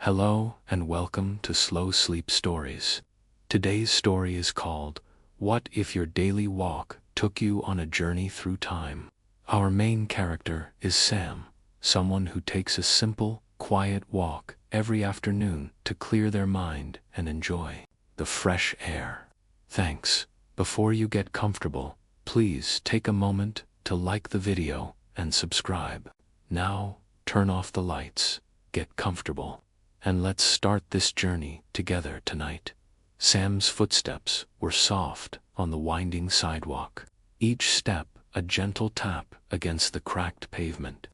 Hello and welcome to Slow Sleep Stories. Today's story is called, What If Your Daily Walk Took You on a Journey Through Time? Our main character is Sam, someone who takes a simple, quiet walk every afternoon to clear their mind and enjoy the fresh air. Thanks. Before you get comfortable, please take a moment to like the video and subscribe. Now, turn off the lights, get comfortable, and let's start this journey together tonight. Sam's footsteps were soft on the winding sidewalk, each step a gentle tap against the cracked pavement.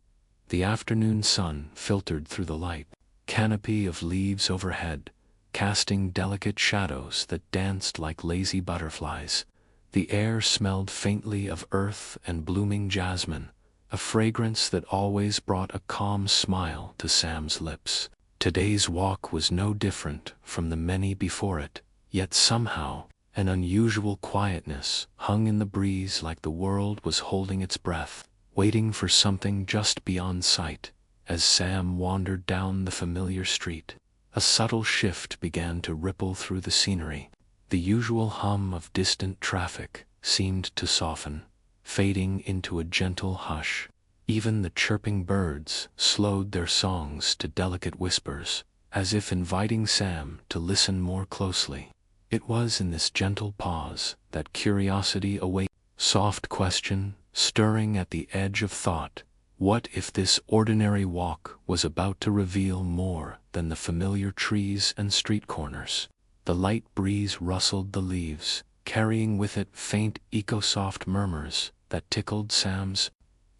The afternoon sun filtered through the light canopy of leaves overhead, casting delicate shadows that danced like lazy butterflies. The air smelled faintly of earth and blooming jasmine, a fragrance that always brought a calm smile to Sam's lips. Today's walk was no different from the many before it, yet somehow an unusual quietness hung in the breeze, like the world was holding its breath, waiting for something just beyond sight. As Sam wandered down the familiar street, a subtle shift began to ripple through the scenery. The usual hum of distant traffic seemed to soften, fading into a gentle hush. Even the chirping birds slowed their songs to delicate whispers, as if inviting Sam to listen more closely. It was in this gentle pause that curiosity awakened. Soft question, stirring at the edge of thought. What if this ordinary walk was about to reveal more than the familiar trees and street corners? The light breeze rustled the leaves, carrying with it faint echo-soft murmurs that tickled Sam's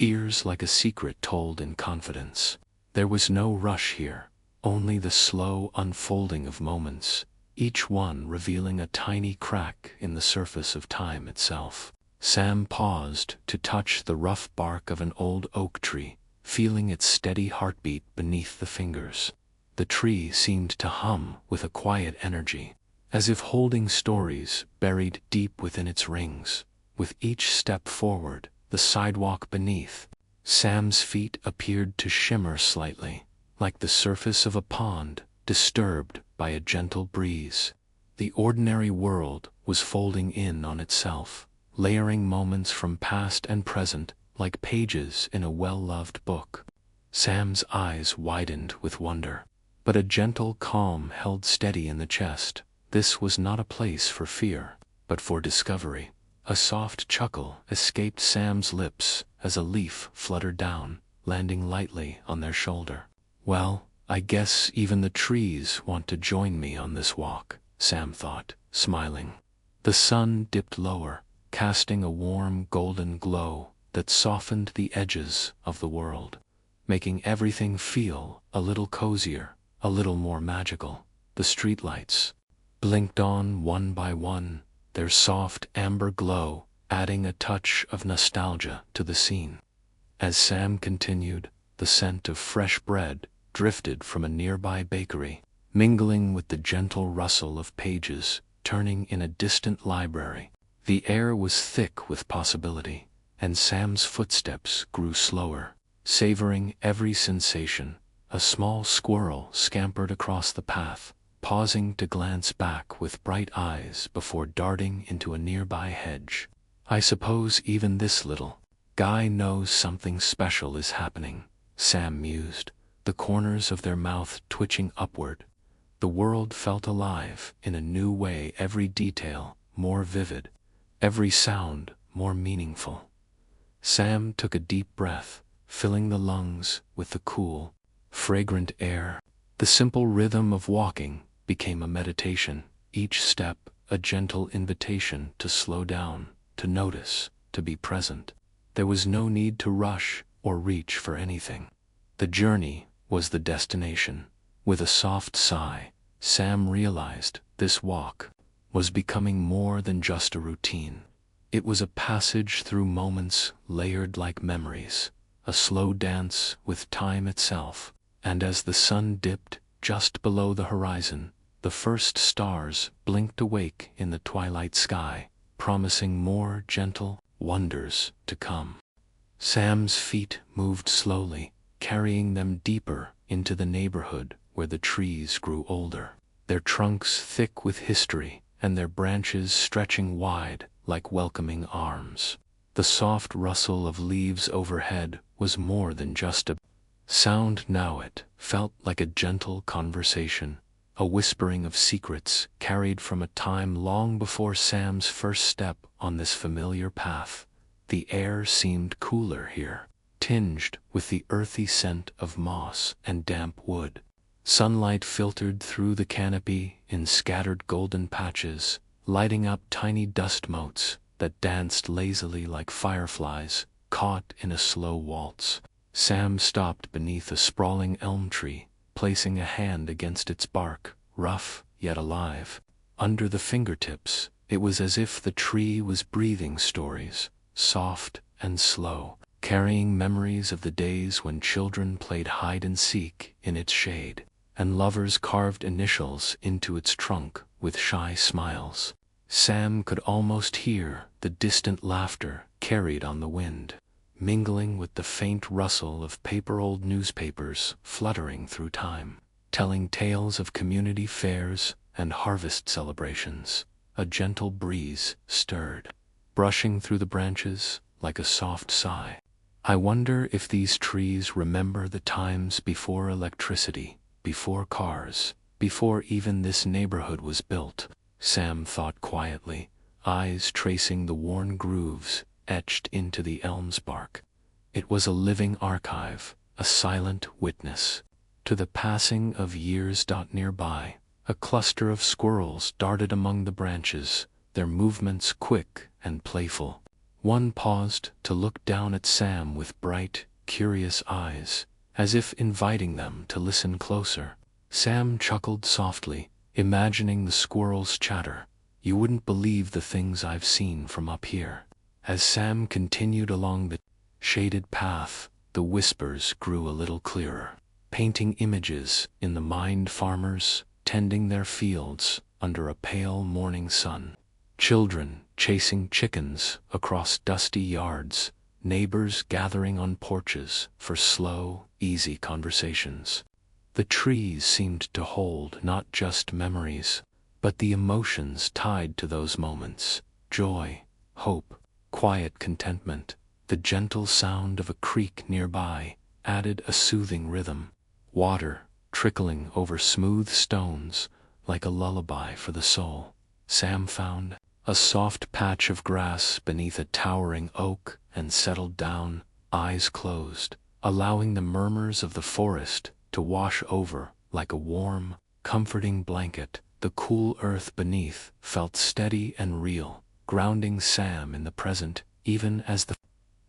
ears like a secret told in confidence. There was no rush here, only the slow unfolding of moments, each one revealing a tiny crack in the surface of time itself. Sam paused to touch the rough bark of an old oak tree, feeling its steady heartbeat beneath the fingers. The tree seemed to hum with a quiet energy, as if holding stories buried deep within its rings. With each step forward, the sidewalk beneath Sam's feet appeared to shimmer slightly, like the surface of a pond disturbed by a gentle breeze. The ordinary world was folding in on itself, layering moments from past and present like pages in a well-loved book. Sam's eyes widened with wonder, but a gentle calm held steady in the chest. This was not a place for fear, but for discovery. A soft chuckle escaped Sam's lips as a leaf fluttered down, landing lightly on their shoulder. Well, I guess even the trees want to join me on this walk, Sam thought, smiling. The sun dipped lower, casting a warm golden glow that softened the edges of the world, making everything feel a little cozier, a little more magical. The streetlights blinked on one by one, their soft amber glow adding a touch of nostalgia to the scene. As Sam continued, the scent of fresh bread drifted from a nearby bakery, mingling with the gentle rustle of pages turning in a distant library. The air was thick with possibility, and Sam's footsteps grew slower, savoring every sensation. A small squirrel scampered across the path, pausing to glance back with bright eyes before darting into a nearby hedge. I suppose even this little guy knows something special is happening, Sam mused, the corners of their mouth twitching upward. The world felt alive in a new way, every detail more vivid, every sound more meaningful. Sam took a deep breath, filling the lungs with the cool, fragrant air. The simple rhythm of walking became a meditation, each step a gentle invitation to slow down, to notice, to be present. There was no need to rush or reach for anything. The journey was the destination. With a soft sigh, Sam realized this walk was becoming more than just a routine. It was a passage through moments layered like memories, a slow dance with time itself. And as the sun dipped just below the horizon, the first stars blinked awake in the twilight sky, promising more gentle wonders to come. Sam's feet moved slowly, carrying them deeper into the neighborhood where the trees grew older, their trunks thick with history and their branches stretching wide like welcoming arms. The soft rustle of leaves overhead was more than just a sound now. It felt like a gentle conversation, a whispering of secrets carried from a time long before Sam's first step on this familiar path. The air seemed cooler here, tinged with the earthy scent of moss and damp wood. Sunlight filtered through the canopy in scattered golden patches, lighting up tiny dust motes that danced lazily like fireflies caught in a slow waltz. Sam stopped beneath a sprawling elm tree, placing a hand against its bark, rough yet alive. Under the fingertips, it was as if the tree was breathing stories, soft and slow, carrying memories of the days when children played hide and seek in its shade, and lovers carved initials into its trunk with shy smiles. Sam could almost hear the distant laughter carried on the wind, mingling with the faint rustle of paper-old newspapers fluttering through time, telling tales of community fairs and harvest celebrations. A gentle breeze stirred, brushing through the branches like a soft sigh. I wonder if these trees remember the times before electricity, before cars, before even this neighborhood was built, Sam thought quietly, eyes tracing the worn grooves etched into the elm's bark. It was a living archive, a silent witness to the passing of years. Nearby, a cluster of squirrels darted among the branches, their movements quick and playful. One paused to look down at Sam with bright, curious eyes, as if inviting them to listen closer. Sam chuckled softly, imagining the squirrels' chatter. "You wouldn't believe the things I've seen from up here." As Sam continued along the shaded path, the whispers grew a little clearer, painting images in the mind. Farmers tending their fields under a pale morning sun, children chasing chickens across dusty yards, neighbors gathering on porches for slow, easy conversations. The trees seemed to hold not just memories, but the emotions tied to those moments: joy, hope, quiet contentment. The gentle sound of a creek nearby added a soothing rhythm, water trickling over smooth stones like a lullaby for the soul. Sam found a soft patch of grass beneath a towering oak and settled down, eyes closed, allowing the murmurs of the forest to wash over like a warm, comforting blanket. The cool earth beneath felt steady and real, grounding Sam in the present, even as the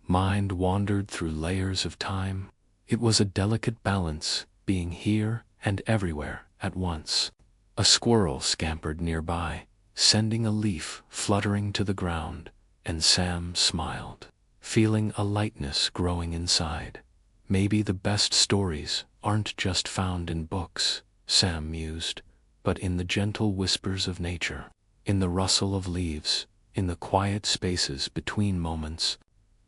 mind wandered through layers of time. It was a delicate balance, being here and everywhere at once. A squirrel scampered nearby, sending a leaf fluttering to the ground, and Sam smiled, feeling a lightness growing inside. Maybe the best stories aren't just found in books, Sam mused, but in the gentle whispers of nature, in the rustle of leaves, in the quiet spaces between moments.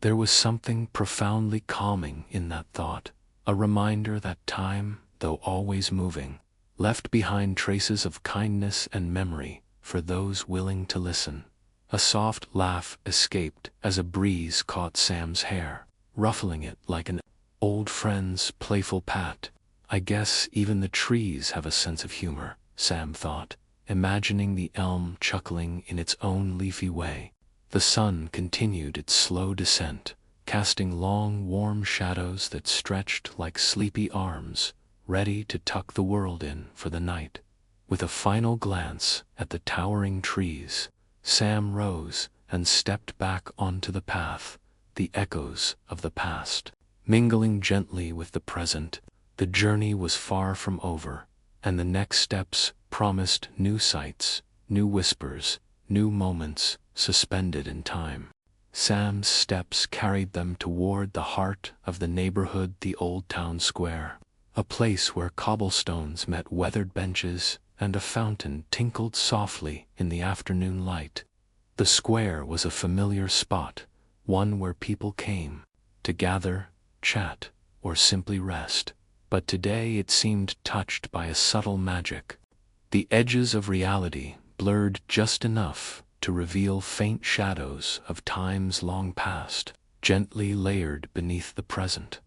There was something profoundly calming in that thought, a reminder that time, though always moving, left behind traces of kindness and memory for those willing to listen. A soft laugh escaped as a breeze caught Sam's hair, ruffling it like an old friend's playful pat. I guess even the trees have a sense of humor, Sam thought, imagining the elm chuckling in its own leafy way. The sun continued its slow descent, casting long, warm shadows that stretched like sleepy arms, ready to tuck the world in for the night. With a final glance at the towering trees, Sam rose and stepped back onto the path, the echoes of the past mingling gently with the present. The journey was far from over, and the next steps promised new sights, new whispers, new moments suspended in time. Sam's steps carried them toward the heart of the neighborhood, the old town square, a place where cobblestones met weathered benches and a fountain tinkled softly in the afternoon light. The square was a familiar spot, one where people came to gather, chat, or simply rest. but today it seemed touched by a subtle magic. The edges of reality blurred just enough to reveal faint shadows of times long past, gently layered beneath the present.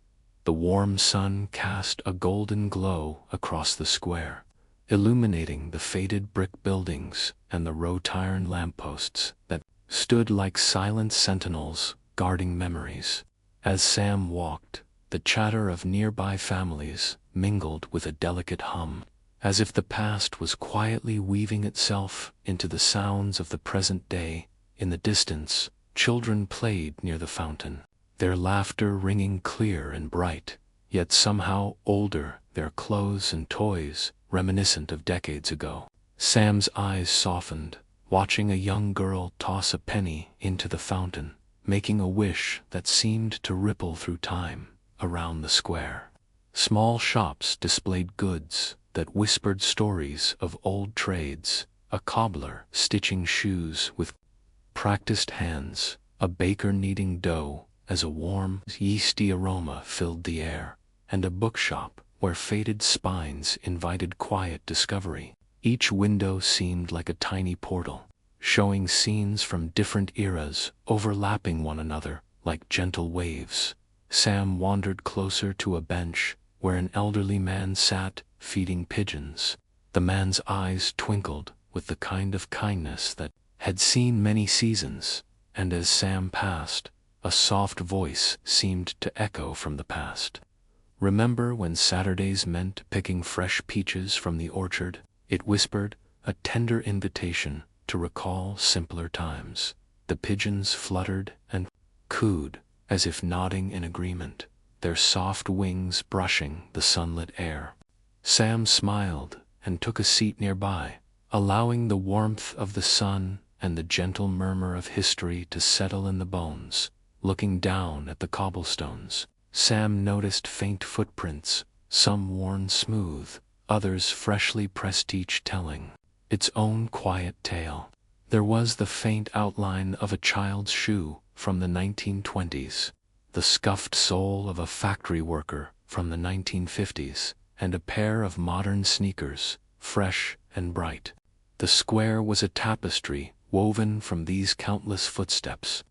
The warm sun cast a golden glow across the square, illuminating the faded brick buildings and the wrought-iron lampposts that stood like silent sentinels guarding memories. As Sam walked, the chatter of nearby families mingled with a delicate hum, as if the past was quietly weaving itself into the sounds of the present day. In the distance, children played near the fountain, their laughter ringing clear and bright, yet somehow older, their clothes and toys reminiscent of decades ago. Sam's eyes softened, watching a young girl toss a penny into the fountain, making a wish that seemed to ripple through time. Around the square, small shops displayed goods that whispered stories of old trades, a cobbler stitching shoes with practiced hands, a baker kneading dough as a warm, yeasty aroma filled the air, and a bookshop where faded spines invited quiet discovery. Each window seemed like a tiny portal, showing scenes from different eras overlapping one another like gentle waves. Sam wandered closer to a bench where an elderly man sat, feeding pigeons. The man's eyes twinkled with the kind of kindness that had seen many seasons, and as Sam passed, a soft voice seemed to echo from the past. "Remember when Saturdays meant picking fresh peaches from the orchard?" It whispered, a tender invitation to recall simpler times. The pigeons fluttered and cooed, as if nodding in agreement, their soft wings brushing the sunlit air. Sam smiled and took a seat nearby, allowing the warmth of the sun and the gentle murmur of history to settle in the bones. Looking down at the cobblestones, Sam noticed faint footprints, some worn smooth, others freshly pressed, each telling its own quiet tale. There was the faint outline of a child's shoe from the 1920s, the scuffed sole of a factory worker from the 1950s, and a pair of modern sneakers, fresh and bright. The square was a tapestry woven from these countless footsteps,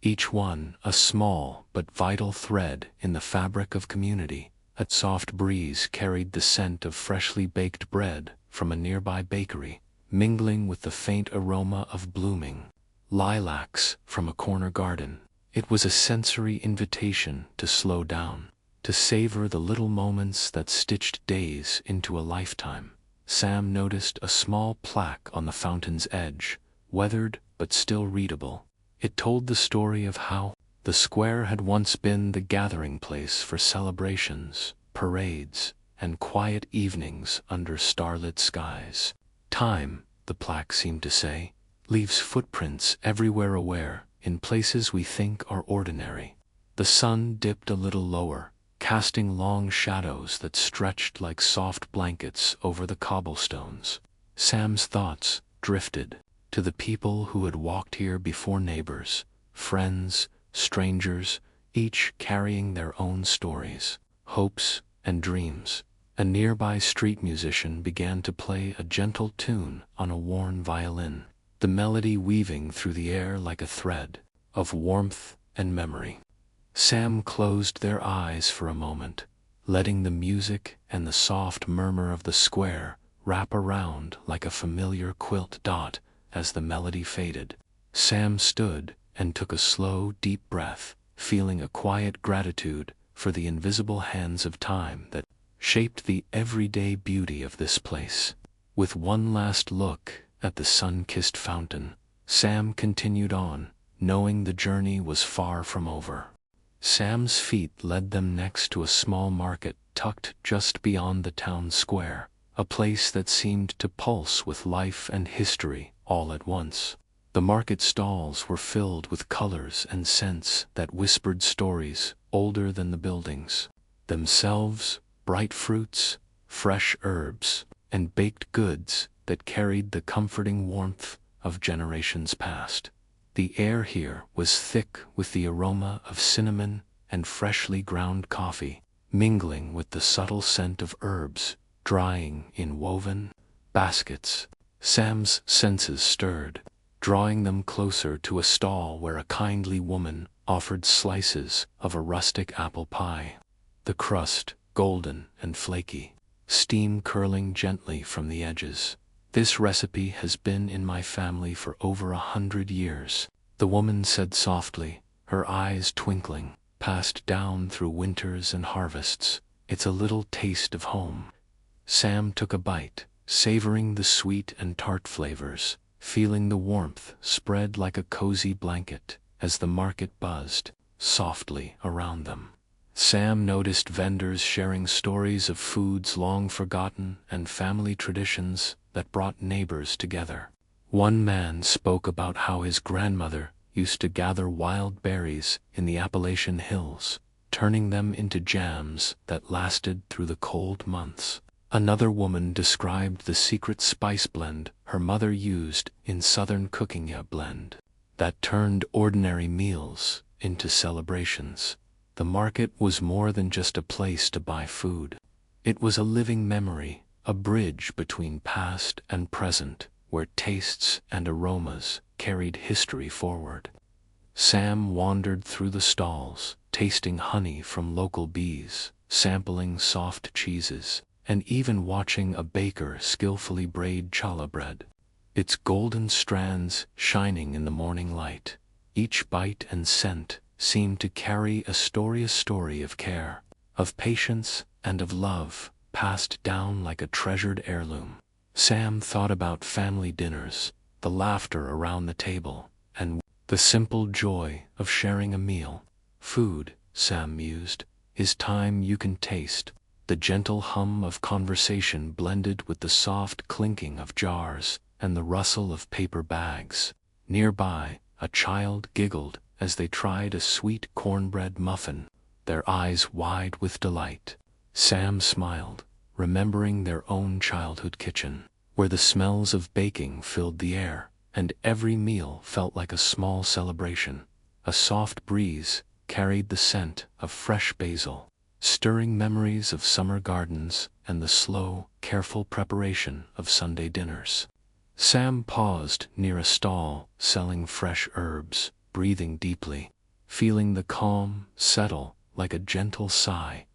each one a small but vital thread in the fabric of community. A soft breeze carried the scent of freshly baked bread from a nearby bakery, mingling with the faint aroma of blooming lilacs from a corner garden. It was a sensory invitation to slow down, to savor the little moments that stitched days into a lifetime. Sam noticed a small plaque on the fountain's edge, weathered but still readable. It told the story of how the square had once been the gathering place for celebrations, parades, and quiet evenings under starlit skies. Time, the plaque seemed to say, leaves footprints everywhere, aware, in places we think are ordinary. The sun dipped a little lower, casting long shadows that stretched like soft blankets over the cobblestones. Sam's thoughts drifted to the people who had walked here before, neighbors, friends, strangers, each carrying their own stories, hopes, and dreams. A nearby street musician began to play a gentle tune on a worn violin, the melody weaving through the air like a thread of warmth and memory. Sam closed their eyes for a moment, letting the music and the soft murmur of the square wrap around like a familiar quilt dot. As the melody faded, Sam stood and took a slow, deep breath, feeling a quiet gratitude for the invisible hands of time that shaped the everyday beauty of this place. With one last look at the sun-kissed fountain, Sam continued on, knowing the journey was far from over. Sam's feet led them next to a small market tucked just beyond the town square, a place that seemed to pulse with life and history all at once. The market stalls were filled with colors and scents that whispered stories older than the buildings themselves, bright fruits, fresh herbs, and baked goods that carried the comforting warmth of generations past. The air here was thick with the aroma of cinnamon and freshly ground coffee, mingling with the subtle scent of herbs drying in woven baskets. Sam's senses stirred, drawing them closer to a stall where a kindly woman offered slices of a rustic apple pie. The crust, golden and flaky, steam curling gently from the edges. "This recipe has been in my family for over 100 years," the woman said softly, her eyes twinkling. "Passed down through winters and harvests. It's a little taste of home." Sam took a bite, savoring the sweet and tart flavors, feeling the warmth spread like a cozy blanket as the market buzzed softly around them. Sam noticed vendors sharing stories of foods long forgotten and family traditions that brought neighbors together. One man spoke about how his grandmother used to gather wild berries in the Appalachian hills, turning them into jams that lasted through the cold months. Another woman described the secret spice blend her mother used in Southern cooking, a blend that turned ordinary meals into celebrations. The market was more than just a place to buy food. It was a living memory, a bridge between past and present, where tastes and aromas carried history forward. Sam wandered through the stalls, tasting honey from local bees, sampling soft cheeses, and even watching a baker skillfully braid challah bread, its golden strands shining in the morning light. Each bite and scent seemed to carry a story of care, of patience, and of love, passed down like a treasured heirloom. Sam thought about family dinners, the laughter around the table, and the simple joy of sharing a meal. "Food," Sam mused, "is time you can taste." The gentle hum of conversation blended with the soft clinking of jars and the rustle of paper bags. Nearby, a child giggled as they tried a sweet cornbread muffin, their eyes wide with delight. Sam smiled, remembering their own childhood kitchen, where the smells of baking filled the air, and every meal felt like a small celebration. A soft breeze carried the scent of fresh basil, stirring memories of summer gardens and the slow, careful preparation of Sunday dinners. Sam paused near a stall selling fresh herbs, breathing deeply, feeling the calm settle like a gentle sigh,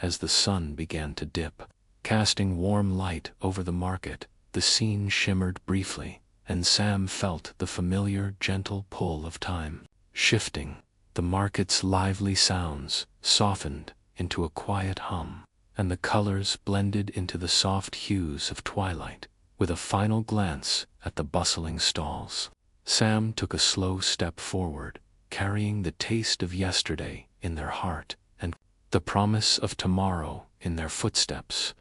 as the sun began to dip. Casting warm light over the market, the scene shimmered briefly, and Sam felt the familiar, gentle pull of time. Shifting, the market's lively sounds softened into a quiet hum, and the colors blended into the soft hues of twilight. With a final glance at the bustling stalls, Sam took a slow step forward, carrying the taste of yesterday in their heart and the promise of tomorrow in their footsteps.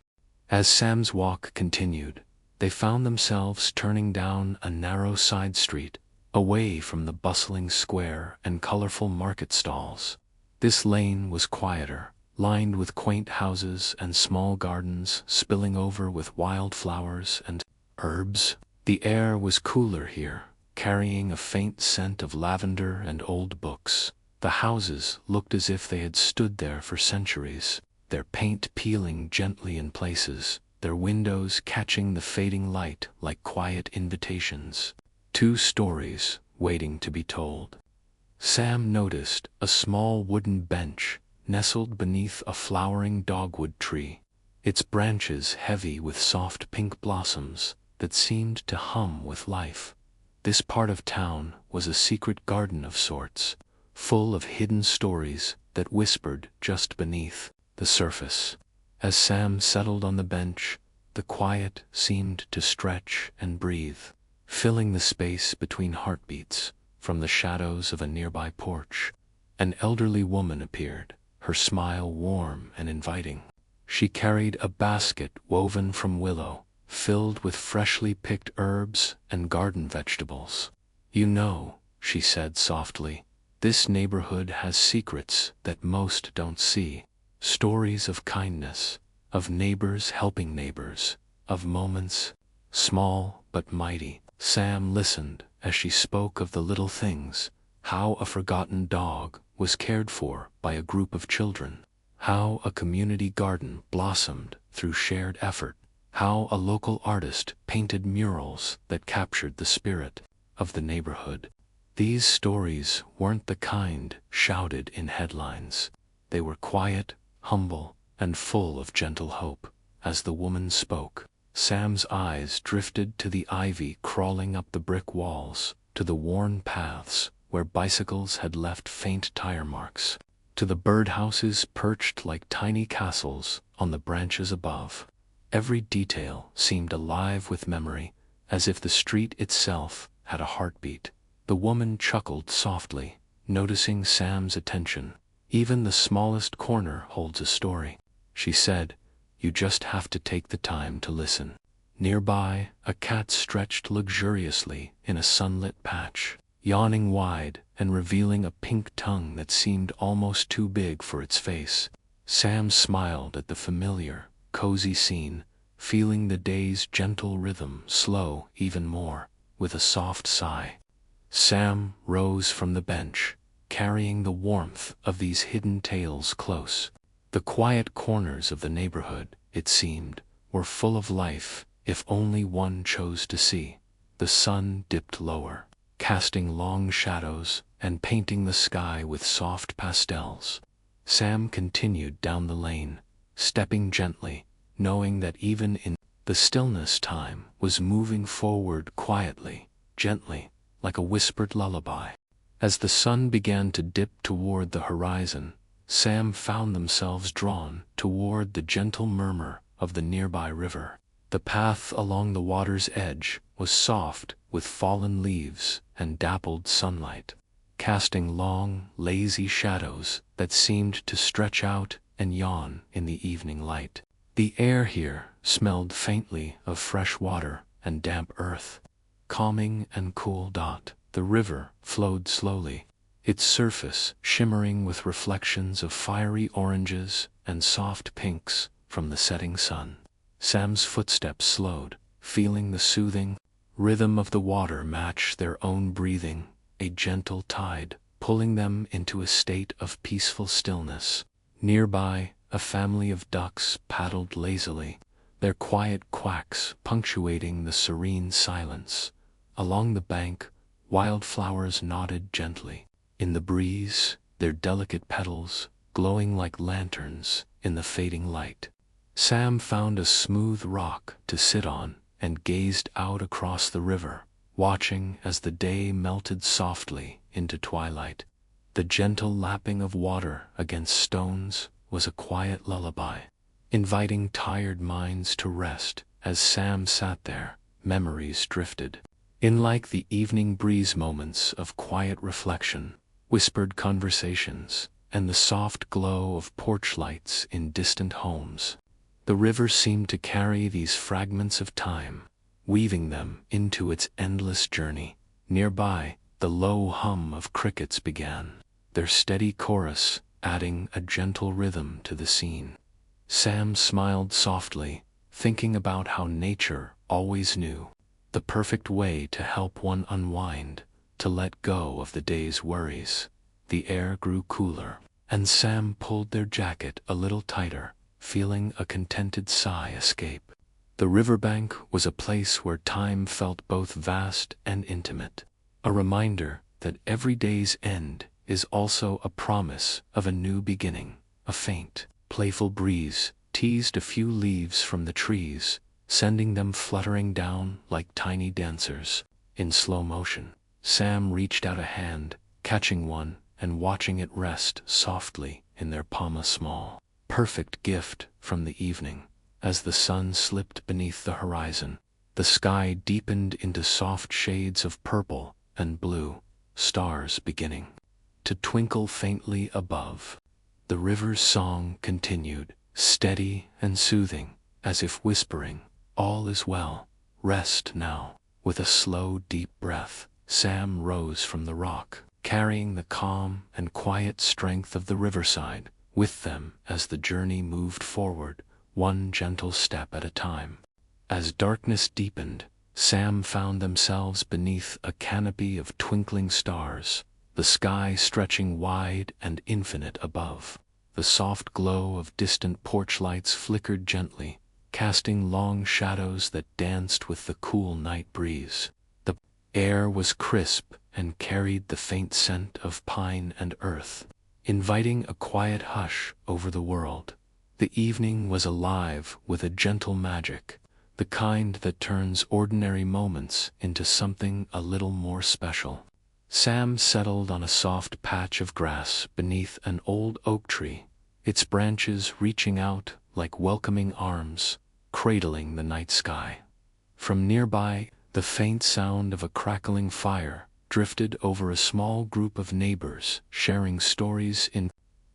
As Sam's walk continued, they found themselves turning down a narrow side street, away from the bustling square and colorful market stalls. This lane was quieter, lined with quaint houses and small gardens spilling over with wildflowers and herbs. The air was cooler here, carrying a faint scent of lavender and old books. The houses looked as if they had stood there for centuries, their paint peeling gently in places, their windows catching the fading light like quiet invitations. 2 stories waiting to be told. Sam noticed a small wooden bench nestled beneath a flowering dogwood tree, its branches heavy with soft pink blossoms that seemed to hum with life. This part of town was a secret garden of sorts, full of hidden stories that whispered just beneath the surface. As Sam settled on the bench, the quiet seemed to stretch and breathe, filling the space between heartbeats. From the shadows of a nearby porch, an elderly woman appeared, her smile warm and inviting. She carried a basket woven from willow, filled with freshly picked herbs and garden vegetables. "You know," she said softly, "this neighborhood has secrets that most don't see. Stories of kindness, of neighbors helping neighbors, of moments, small but mighty." Sam listened as she spoke of the little things, how a forgotten dog was cared for by a group of children, how a community garden blossomed through shared effort, how a local artist painted murals that captured the spirit of the neighborhood. These stories weren't the kind shouted in headlines. They were quiet, humble, and full of gentle hope. As the woman spoke, Sam's eyes drifted to the ivy crawling up the brick walls, to the worn paths where bicycles had left faint tire marks, to the birdhouses perched like tiny castles on the branches above. Every detail seemed alive with memory, as if the street itself had a heartbeat. The woman chuckled softly, noticing Sam's attention. "Even the smallest corner holds a story," she said. "You just have to take the time to listen." Nearby, a cat stretched luxuriously in a sunlit patch, yawning wide and revealing a pink tongue that seemed almost too big for its face. Sam smiled at the familiar, cozy scene, feeling the day's gentle rhythm slow even more. With a soft sigh, Sam rose from the bench, carrying the warmth of these hidden tales close. The quiet corners of the neighborhood, it seemed, were full of life, if only one chose to see. The sun dipped lower, casting long shadows and painting the sky with soft pastels. Sam continued down the lane, stepping gently, knowing that even in the stillness time was moving forward quietly, gently, like a whispered lullaby. As the sun began to dip toward the horizon, Sam found themselves drawn toward the gentle murmur of the nearby river. The path along the water's edge was soft with fallen leaves and dappled sunlight, casting long, lazy shadows that seemed to stretch out and yawn in the evening light. The air here smelled faintly of fresh water and damp earth. Calming and cool. The river flowed slowly, its surface shimmering with reflections of fiery oranges and soft pinks from the setting sun. Sam's footsteps slowed, feeling the soothing rhythm of the water match their own breathing, a gentle tide pulling them into a state of peaceful stillness. Nearby, a family of ducks paddled lazily, their quiet quacks punctuating the serene silence. Along the bank, wildflowers nodded gently in the breeze, their delicate petals glowing like lanterns in the fading light. Sam found a smooth rock to sit on and gazed out across the river, watching as the day melted softly into twilight. The gentle lapping of water against stones was a quiet lullaby, inviting tired minds to rest. As Sam sat there, memories drifted in like the evening breeze, moments of quiet reflection, whispered conversations, and the soft glow of porch lights in distant homes. The river seemed to carry these fragments of time, weaving them into its endless journey. Nearby, the low hum of crickets began, their steady chorus adding a gentle rhythm to the scene. Sam smiled softly, thinking about how nature always knew the perfect way to help one unwind, to let go of the day's worries. The air grew cooler, and Sam pulled their jacket a little tighter, feeling a contented sigh escape. The riverbank was a place where time felt both vast and intimate, a reminder that every day's end is also a promise of a new beginning. A faint, playful breeze teased a few leaves from the trees, sending them fluttering down like tiny dancers. In slow motion, Sam reached out a hand, catching one and watching it rest softly in their palm, a small, perfect gift from the evening. As the sun slipped beneath the horizon, the sky deepened into soft shades of purple and blue, stars beginning to twinkle faintly above. The river's song continued, steady and soothing, as if whispering, "All is well, rest now." With a slow, deep breath, Sam rose from the rock, carrying the calm and quiet strength of the riverside with them as the journey moved forward, one gentle step at a time. As darkness deepened, Sam found themselves beneath a canopy of twinkling stars, the sky stretching wide and infinite above. the soft glow of distant porch lights flickered gently, casting long shadows that danced with the cool night breeze. The air was crisp and carried the faint scent of pine and earth, inviting a quiet hush over the world. The evening was alive with a gentle magic, the kind that turns ordinary moments into something a little more special. Sam settled on a soft patch of grass beneath an old oak tree, its branches reaching out like welcoming arms, cradling the night sky. From nearby, the faint sound of a crackling fire drifted over a small group of neighbors sharing stories in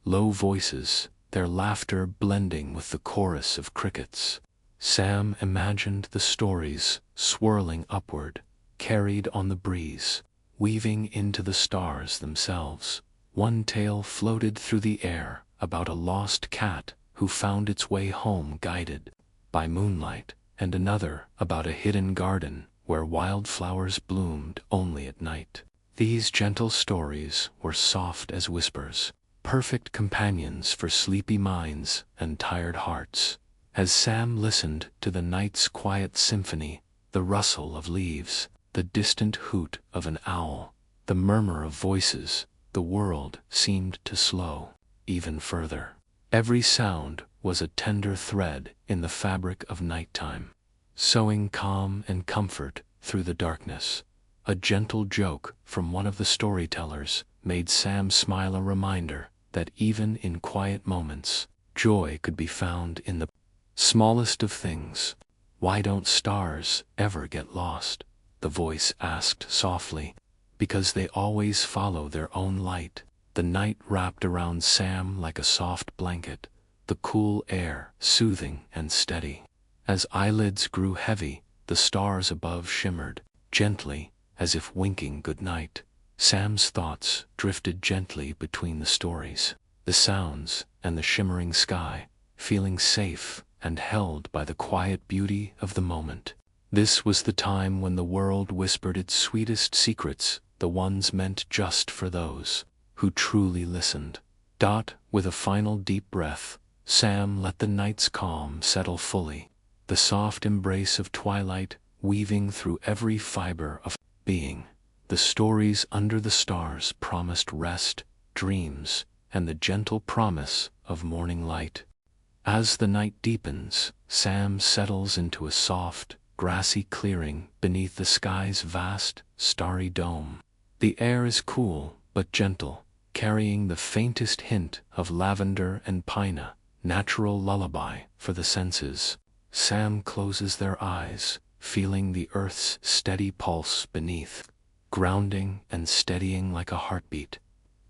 low voices, their laughter blending with the chorus of crickets. Sam imagined the stories swirling upward, carried on the breeze, weaving into the stars themselves. One tale floated through the air about a lost cat who found its way home guided by moonlight, and another about a hidden garden where wildflowers bloomed only at night. These gentle stories were soft as whispers, perfect companions for sleepy minds and tired hearts. As Sam listened to the night's quiet symphony, the rustle of leaves, the distant hoot of an owl, the murmur of voices, the world seemed to slow even further. Every sound was a tender thread in the fabric of nighttime, sewing calm and comfort through the darkness. A gentle joke from one of the storytellers made Sam smile, a reminder that even in quiet moments, joy could be found in the smallest of things. "Why don't stars ever get lost?" the voice asked softly. "Because they always follow their own light." The night wrapped around Sam like a soft blanket, the cool air soothing and steady. As eyelids grew heavy, the stars above shimmered gently, as if winking good night. Sam's thoughts drifted gently between the stories, the sounds, and the shimmering sky, feeling safe and held by the quiet beauty of the moment. This was the time when the world whispered its sweetest secrets, the ones meant just for those who truly listened. With a final deep breath, Sam let the night's calm settle fully, the soft embrace of twilight weaving through every fiber of being. The stories under the stars promised rest, dreams, and the gentle promise of morning light. As the night deepens, Sam settles into a soft, grassy clearing beneath the sky's vast, starry dome. The air is cool but gentle, carrying the faintest hint of lavender and pina, natural lullaby for the senses. Sam closes their eyes, feeling the earth's steady pulse beneath, grounding and steadying like a heartbeat.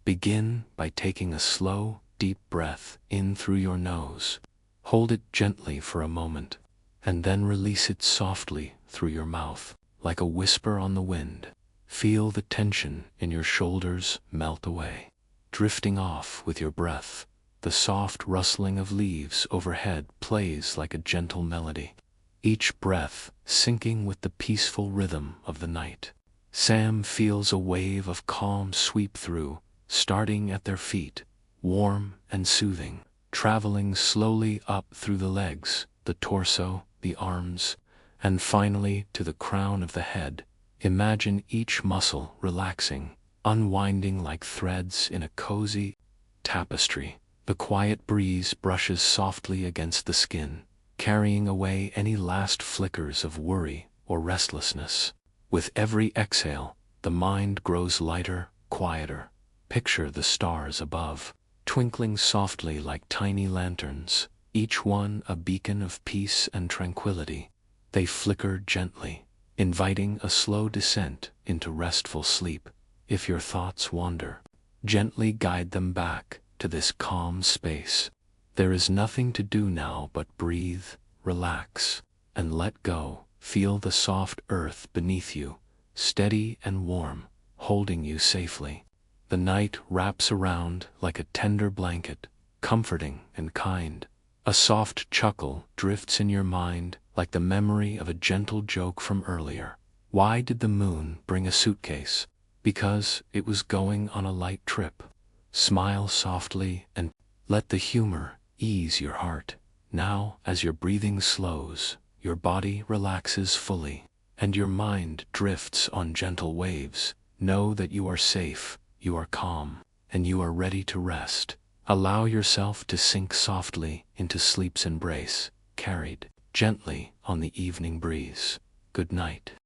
Begin by taking a slow, deep breath in through your nose. Hold it gently for a moment, and then release it softly through your mouth, like a whisper on the wind. Feel the tension in your shoulders melt away, drifting off with your breath. The soft rustling of leaves overhead plays like a gentle melody, each breath syncing with the peaceful rhythm of the night. Sam feels a wave of calm sweep through, starting at their feet, warm and soothing, traveling slowly up through the legs, the torso, the arms, and finally to the crown of the head. Imagine each muscle relaxing, unwinding like threads in a cozy tapestry. The quiet breeze brushes softly against the skin, carrying away any last flickers of worry or restlessness. With every exhale, the mind grows lighter, quieter. Picture the stars above, twinkling softly like tiny lanterns, each one a beacon of peace and tranquility. They flicker gently, inviting a slow descent into restful sleep. If your thoughts wander, gently guide them back to this calm space. There is nothing to do now but breathe, relax, and let go. Feel the soft earth beneath you, steady and warm, holding you safely. The night wraps around like a tender blanket, comforting and kind. A soft chuckle drifts in your mind like the memory of a gentle joke from earlier. Why did the moon bring a suitcase? Because it was going on a light trip. Smile softly and Let the humor ease your heart. Now, as your breathing slows, your body relaxes fully, and your mind drifts on gentle waves, know that you are safe, you are calm, and you are ready to rest. Allow yourself to sink softly into sleep's embrace, carried gently on the evening breeze. Good night.